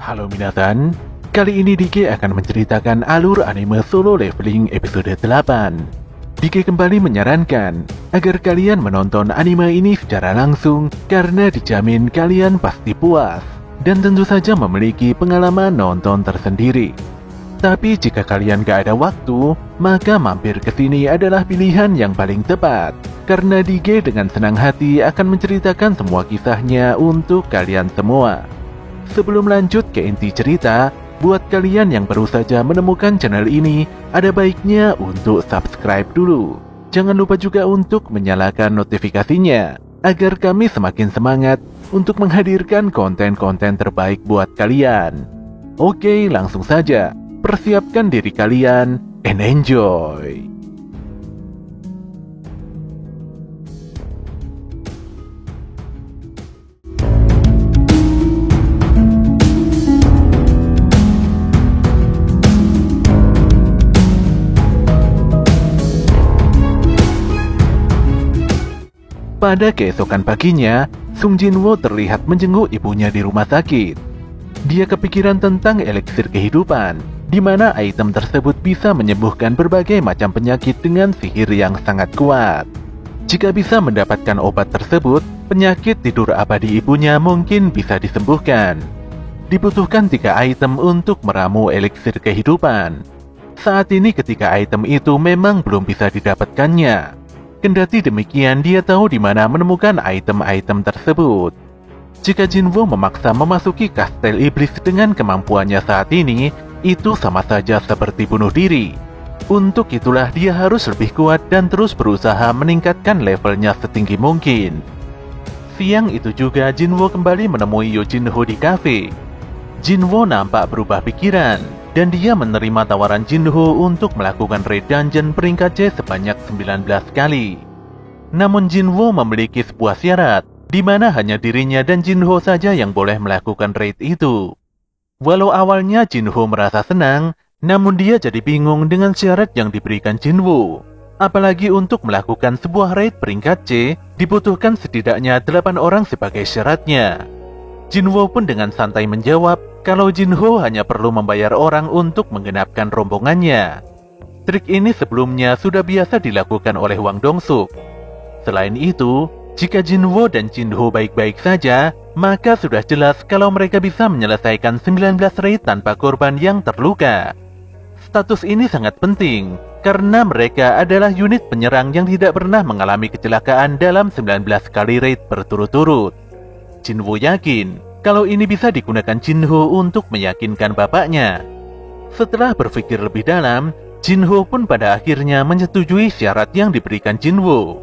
Halo minasan, kali ini Dike akan menceritakan alur anime Solo Leveling episode 8. Dike kembali menyarankan agar kalian menonton anime ini secara langsung karena dijamin kalian pasti puas dan tentu saja memiliki pengalaman nonton tersendiri. Tapi jika kalian gak ada waktu, maka mampir ke sini adalah pilihan yang paling tepat karena Dike dengan senang hati akan menceritakan semua kisahnya untuk kalian semua. Sebelum lanjut ke inti cerita, buat kalian yang baru saja menemukan channel ini, ada baiknya untuk subscribe dulu. Jangan lupa juga untuk menyalakan notifikasinya, agar kami semakin semangat untuk menghadirkan konten-konten terbaik buat kalian. Oke, langsung saja. Persiapkan diri kalian and enjoy! Pada keesokan paginya, Sung Jinwoo terlihat menjenguk ibunya di rumah sakit. Dia kepikiran tentang eliksir kehidupan, di mana item tersebut bisa menyembuhkan berbagai macam penyakit dengan sihir yang sangat kuat. Jika bisa mendapatkan obat tersebut, penyakit tidur abadi ibunya mungkin bisa disembuhkan. Dibutuhkan 3 item untuk meramu eliksir kehidupan. Saat ini ketika item itu memang belum bisa didapatkannya. Kendati demikian, dia tahu di mana menemukan item-item tersebut. Jika Jinwoo memaksa memasuki kastel iblis dengan kemampuannya saat ini, itu sama saja seperti bunuh diri. Untuk itulah dia harus lebih kuat dan terus berusaha meningkatkan levelnya setinggi mungkin. Siang itu juga Jinwoo kembali menemui Yo Jinho di kafe. Jinwoo nampak berubah pikiran, dan dia menerima tawaran Jinho untuk melakukan raid dungeon peringkat C sebanyak 19 kali. Namun Jinwoo memiliki sebuah syarat, di mana hanya dirinya dan Jinho saja yang boleh melakukan raid itu. Walau awalnya Jinho merasa senang, namun dia jadi bingung dengan syarat yang diberikan Jinwoo. Apalagi untuk melakukan sebuah raid peringkat C, dibutuhkan setidaknya 8 orang sebagai syaratnya. Jinwoo pun dengan santai menjawab kalau Jinho hanya perlu membayar orang untuk menggenapkan rombongannya. Trik ini sebelumnya sudah biasa dilakukan oleh Wang Dongsuk. Selain itu, jika Jinwoo dan Jinho baik-baik saja, maka sudah jelas kalau mereka bisa menyelesaikan 19 raid tanpa korban yang terluka. Status ini sangat penting, karena mereka adalah unit penyerang yang tidak pernah mengalami kecelakaan dalam 19 kali raid berturut-turut. Jinwoo yakin kalau ini bisa digunakan Jinho untuk meyakinkan bapaknya. Setelah berpikir lebih dalam, Jinho pun pada akhirnya menyetujui syarat yang diberikan Jinwoo.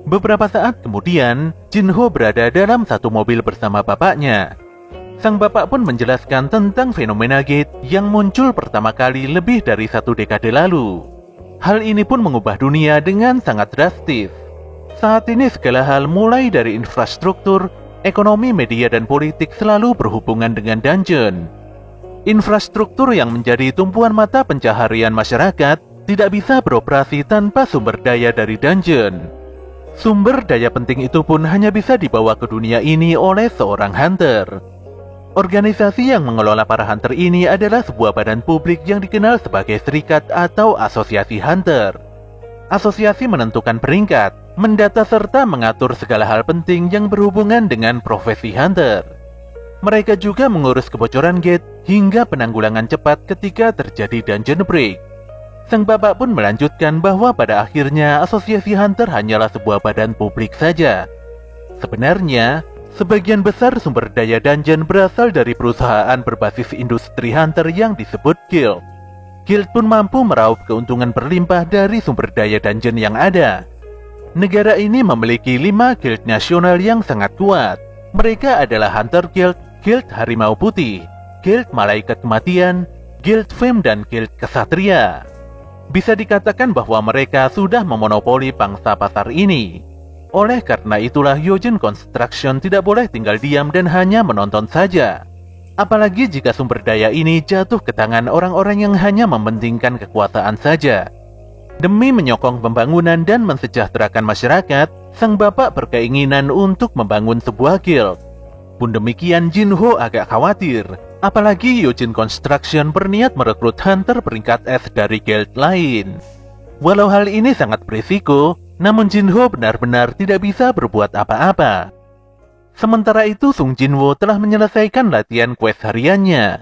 Beberapa saat kemudian, Jinho berada dalam satu mobil bersama bapaknya. Sang bapak pun menjelaskan tentang fenomena gate yang muncul pertama kali lebih dari 1 dekade lalu. Hal ini pun mengubah dunia dengan sangat drastis. Saat ini segala hal mulai dari infrastruktur, ekonomi, media, dan politik selalu berhubungan dengan dungeon. Infrastruktur yang menjadi tumpuan mata pencaharian masyarakat tidak bisa beroperasi tanpa sumber daya dari dungeon. Sumber daya penting itu pun hanya bisa dibawa ke dunia ini oleh seorang hunter. Organisasi yang mengelola para hunter ini adalah sebuah badan publik yang dikenal sebagai serikat atau asosiasi hunter. Asosiasi menentukan peringkat, mendata serta mengatur segala hal penting yang berhubungan dengan profesi hunter. Mereka juga mengurus kebocoran gate hingga penanggulangan cepat ketika terjadi dungeon break. Sang bapak pun melanjutkan bahwa pada akhirnya asosiasi hunter hanyalah sebuah badan publik saja. Sebenarnya, sebagian besar sumber daya dungeon berasal dari perusahaan berbasis industri hunter yang disebut guild. Guild pun mampu meraup keuntungan berlimpah dari sumber daya dungeon yang ada. Negara ini memiliki 5 guild nasional yang sangat kuat. Mereka adalah Hunter Guild, Guild Harimau Putih, Guild Malaikat Kematian, Guild Fame, dan Guild Kesatria. Bisa dikatakan bahwa mereka sudah memonopoli pangsa pasar ini. Oleh karena itulah Yojin Construction tidak boleh tinggal diam dan hanya menonton saja. Apalagi jika sumber daya ini jatuh ke tangan orang-orang yang hanya mementingkan kekuasaan saja. Demi menyokong pembangunan dan mensejahterakan masyarakat, sang bapak berkeinginan untuk membangun sebuah guild. Pun demikian, Jinho agak khawatir Apalagi Yojin Construction berniat merekrut hunter peringkat S dari guild lain. Walau hal ini sangat berisiko, namun Jinho benar-benar tidak bisa berbuat apa-apa. Sementara itu Sung Jinwoo telah menyelesaikan latihan quest hariannya.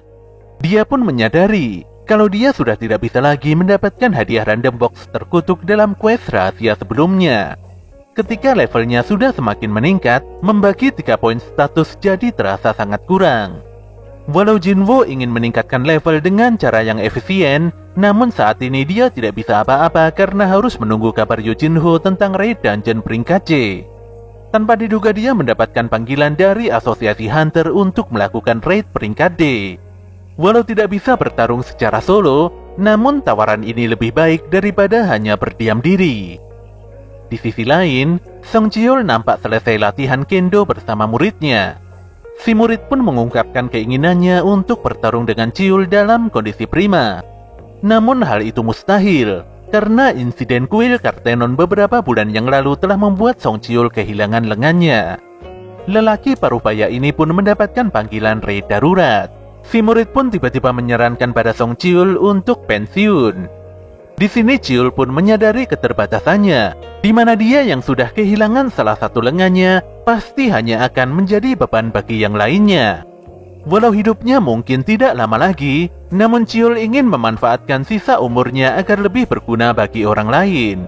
Dia pun menyadari kalau dia sudah tidak bisa lagi mendapatkan hadiah random box terkutuk dalam quest rahasia sebelumnya. Ketika levelnya sudah semakin meningkat, membagi 3 poin status jadi terasa sangat kurang. Walau Jinwoo ingin meningkatkan level dengan cara yang efisien, namun saat ini dia tidak bisa apa-apa karena harus menunggu kabar Yojinho tentang raid dungeon peringkat C. Tanpa diduga dia mendapatkan panggilan dari asosiasi hunter untuk melakukan raid peringkat D. Walau tidak bisa bertarung secara solo, namun tawaran ini lebih baik daripada hanya berdiam diri. Di sisi lain, Song Cheol nampak selesai latihan kendo bersama muridnya. Si murid pun mengungkapkan keinginannya untuk bertarung dengan Cheol dalam kondisi prima. Namun hal itu mustahil, karena insiden kuil Kartenon beberapa bulan yang lalu telah membuat Song Cheol kehilangan lengannya. Lelaki parubaya ini pun mendapatkan panggilan raid darurat. Si murid pun tiba-tiba menyarankan pada Song Cheol untuk pensiun. Di sini Cheol pun menyadari keterbatasannya, di mana dia yang sudah kehilangan salah satu lengannya pasti hanya akan menjadi beban bagi yang lainnya. Walau hidupnya mungkin tidak lama lagi, namun Cheol ingin memanfaatkan sisa umurnya agar lebih berguna bagi orang lain.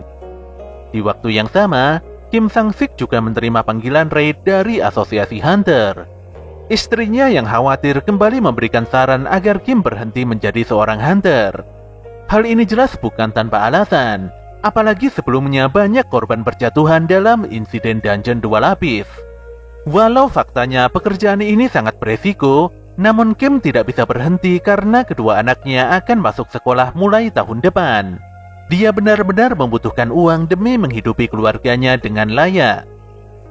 Di waktu yang sama, Kim Sang-sik juga menerima panggilan raid dari asosiasi hunter. Istrinya yang khawatir kembali memberikan saran agar Kim berhenti menjadi seorang hunter. Hal ini jelas bukan tanpa alasan, apalagi sebelumnya banyak korban berjatuhan dalam insiden dungeon 2 lapis. Walau faktanya pekerjaan ini sangat beresiko, namun Kim tidak bisa berhenti karena kedua anaknya akan masuk sekolah mulai tahun depan. Dia benar-benar membutuhkan uang demi menghidupi keluarganya dengan layak.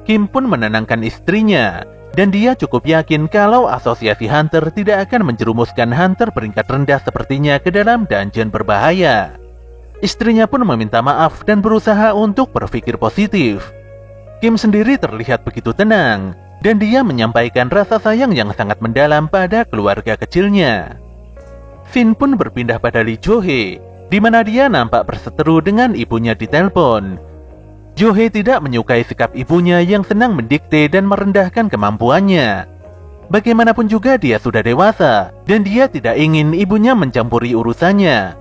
Kim pun menenangkan istrinya, dan dia cukup yakin kalau asosiasi hunter tidak akan menjerumuskan hunter peringkat rendah sepertinya ke dalam dungeon berbahaya. Istrinya pun meminta maaf dan berusaha untuk berpikir positif. Kim sendiri terlihat begitu tenang, dan dia menyampaikan rasa sayang yang sangat mendalam pada keluarga kecilnya. Shin pun berpindah pada Lee Jo-hee, di mana dia nampak berseteru dengan ibunya di telepon. Jo-hee tidak menyukai sikap ibunya yang senang mendikte dan merendahkan kemampuannya. Bagaimanapun juga dia sudah dewasa, dan dia tidak ingin ibunya mencampuri urusannya.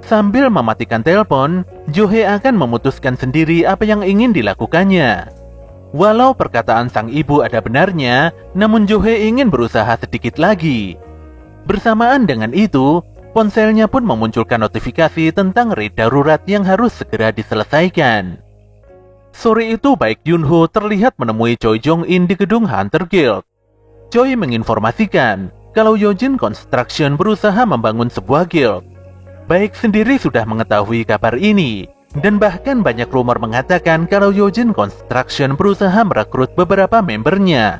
Sambil mematikan telepon, Jo-hee akan memutuskan sendiri apa yang ingin dilakukannya. Walau perkataan sang ibu ada benarnya, namun Jo-hee ingin berusaha sedikit lagi. Bersamaan dengan itu, ponselnya pun memunculkan notifikasi tentang raid darurat yang harus segera diselesaikan. Sore itu Baek Yunho terlihat menemui Choi Jong-in di gedung Hunter Guild. Choi menginformasikan kalau Yojin Construction berusaha membangun sebuah guild. Baek sendiri sudah mengetahui kabar ini, dan bahkan banyak rumor mengatakan kalau Yojin Construction berusaha merekrut beberapa membernya.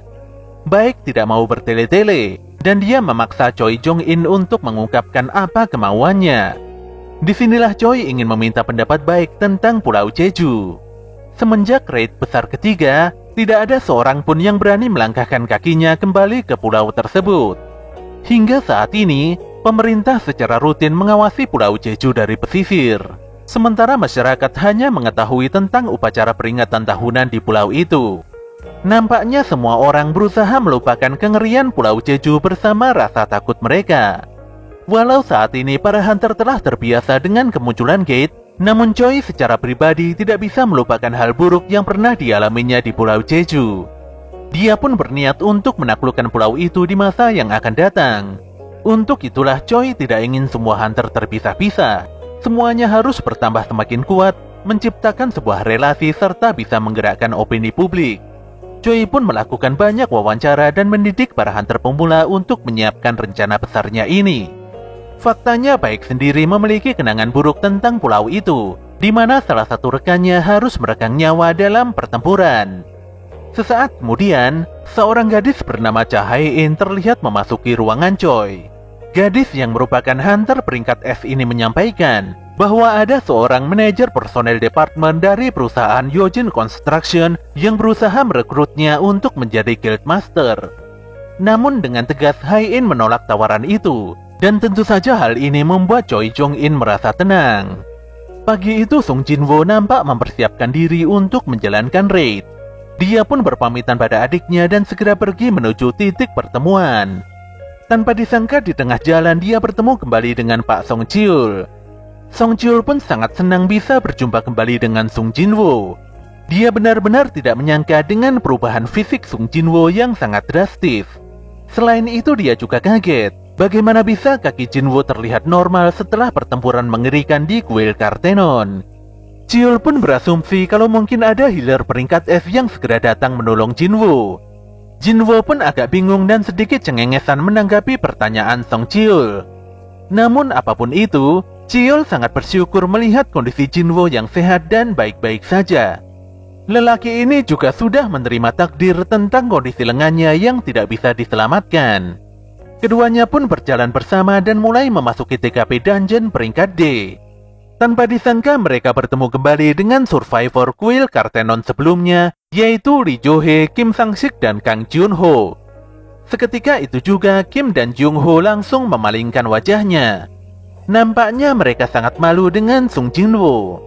Baek tidak mau bertele-tele, dan dia memaksa Choi Jong-in untuk mengungkapkan apa kemauannya. Disinilah Choi ingin meminta pendapat Baek tentang Pulau Jeju. Semenjak raid besar ketiga, tidak ada seorang pun yang berani melangkahkan kakinya kembali ke pulau tersebut. Hingga saat ini, pemerintah secara rutin mengawasi Pulau Jeju dari pesisir. Sementara masyarakat hanya mengetahui tentang upacara peringatan tahunan di pulau itu. Nampaknya semua orang berusaha melupakan kengerian Pulau Jeju bersama rasa takut mereka. Walau saat ini para hunter telah terbiasa dengan kemunculan gate, namun Choi secara pribadi tidak bisa melupakan hal buruk yang pernah dialaminya di Pulau Jeju. Dia pun berniat untuk menaklukkan pulau itu di masa yang akan datang. Untuk itulah Choi tidak ingin semua hunter terpisah-pisah. Semuanya harus bertambah semakin kuat, menciptakan sebuah relasi serta bisa menggerakkan opini publik. Choi pun melakukan banyak wawancara dan mendidik para hunter pemula untuk menyiapkan rencana besarnya ini. Faktanya Baek sendiri memiliki kenangan buruk tentang pulau itu, di mana salah satu rekannya harus meregang nyawa dalam pertempuran. Sesaat kemudian, seorang gadis bernama Cha Hae-in terlihat memasuki ruangan Choi. Gadis yang merupakan hunter peringkat S ini menyampaikan bahwa ada seorang manajer personel departemen dari perusahaan Yojin Construction yang berusaha merekrutnya untuk menjadi guild master. Namun dengan tegas Hai-in menolak tawaran itu, dan tentu saja hal ini membuat Choi Jong-in merasa tenang. Pagi itu Sung Jin-woo nampak mempersiapkan diri untuk menjalankan raid. Dia pun berpamitan pada adiknya dan segera pergi menuju titik pertemuan. Tanpa disangka di tengah jalan dia bertemu kembali dengan Pak Song Cheol. Song Cheol pun sangat senang bisa berjumpa kembali dengan Sung Jin-woo. Dia benar-benar tidak menyangka dengan perubahan fisik Sung Jin-woo yang sangat drastis. Selain itu dia juga kaget, bagaimana bisa kaki Jin-woo terlihat normal setelah pertempuran mengerikan di kuil Kartenon. Cheol pun berasumsi kalau mungkin ada healer peringkat S yang segera datang menolong Jin-woo. Jin-woo pun agak bingung dan sedikit cengengesan menanggapi pertanyaan Song Cheol. Namun apapun itu, Cheol sangat bersyukur melihat kondisi Jin-woo yang sehat dan baik-baik saja. Lelaki ini juga sudah menerima takdir tentang kondisi lengannya yang tidak bisa diselamatkan. Keduanya pun berjalan bersama dan mulai memasuki TKP dungeon peringkat D. Tanpa disangka mereka bertemu kembali dengan survivor kuil Kartenon sebelumnya, yaitu Lee Jo-hee, Kim Sang-sik, dan Kang Jun-ho. Seketika itu juga Kim dan Jung-ho langsung memalingkan wajahnya. Nampaknya mereka sangat malu dengan Sung Jin-woo.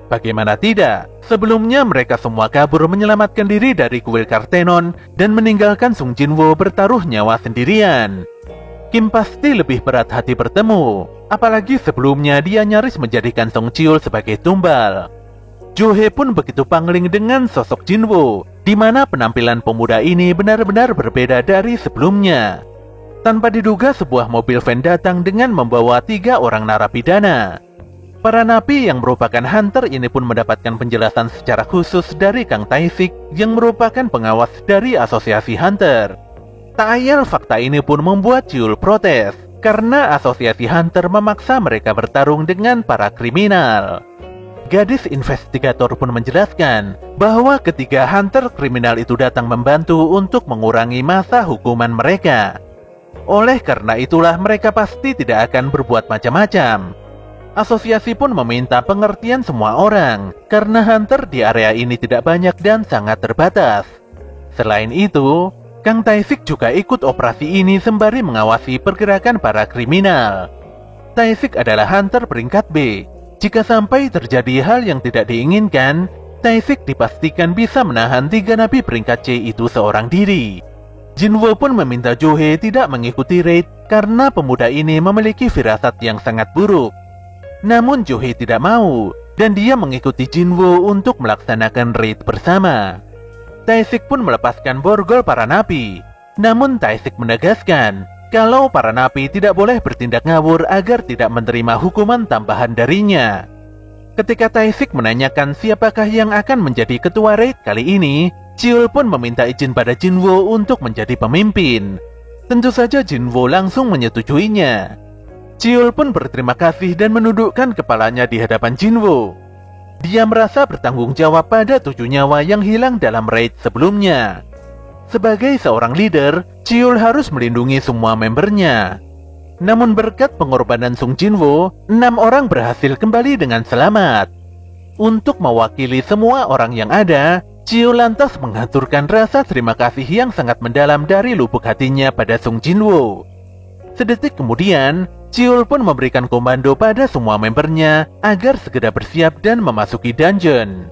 Bagaimana tidak, sebelumnya mereka semua kabur menyelamatkan diri dari kuil Kartenon dan meninggalkan Sung Jin-woo bertaruh nyawa sendirian. Kim pasti lebih berat hati bertemu, apalagi sebelumnya dia nyaris menjadikan Song Cheol sebagai tumbal. Jo-hee pun begitu pangling dengan sosok Jin-woo, di mana penampilan pemuda ini benar-benar berbeda dari sebelumnya. Tanpa diduga sebuah mobil van datang dengan membawa 3 orang narapidana. Para napi yang merupakan hunter ini pun mendapatkan penjelasan secara khusus dari Kang Tae-sik yang merupakan pengawas dari asosiasi hunter. Tak ayal fakta ini pun membuat Cheol protes karena asosiasi hunter memaksa mereka bertarung dengan para kriminal. Gadis investigator pun menjelaskan bahwa ketiga hunter kriminal itu datang membantu untuk mengurangi masa hukuman mereka. Oleh karena itulah mereka pasti tidak akan berbuat macam-macam. Asosiasi pun meminta pengertian semua orang karena hunter di area ini tidak banyak dan sangat terbatas. Selain itu, Kang Tae-sik juga ikut operasi ini sembari mengawasi pergerakan para kriminal. Tae-sik adalah hunter peringkat B. Jika sampai terjadi hal yang tidak diinginkan, Tae-sik dipastikan bisa menahan 3 napi peringkat C itu seorang diri. Jin-woo pun meminta Jo-hee tidak mengikuti raid karena pemuda ini memiliki firasat yang sangat buruk. Namun Jo-hee tidak mau, dan dia mengikuti Jin-woo untuk melaksanakan raid bersama. Tae-sik pun melepaskan borgol para napi. Namun Tae-sik menegaskan kalau para napi tidak boleh bertindak ngawur agar tidak menerima hukuman tambahan darinya. Ketika Tae-sik menanyakan siapakah yang akan menjadi ketua raid kali ini, Cheol pun meminta izin pada Jin-woo untuk menjadi pemimpin. Tentu saja Jin-woo langsung menyetujuinya. Cheol pun berterima kasih dan menundukkan kepalanya di hadapan Jin-woo. Dia merasa bertanggung jawab pada 7 nyawa yang hilang dalam raid sebelumnya. Sebagai seorang leader, Cheol harus melindungi semua membernya. Namun berkat pengorbanan Sung Jin-woo, 6 orang berhasil kembali dengan selamat. Untuk mewakili semua orang yang ada, Cheol lantas menghaturkan rasa terima kasih yang sangat mendalam dari lubuk hatinya pada Sung Jin-woo. Sedetik kemudian, Cheol pun memberikan komando pada semua membernya agar segera bersiap dan memasuki dungeon.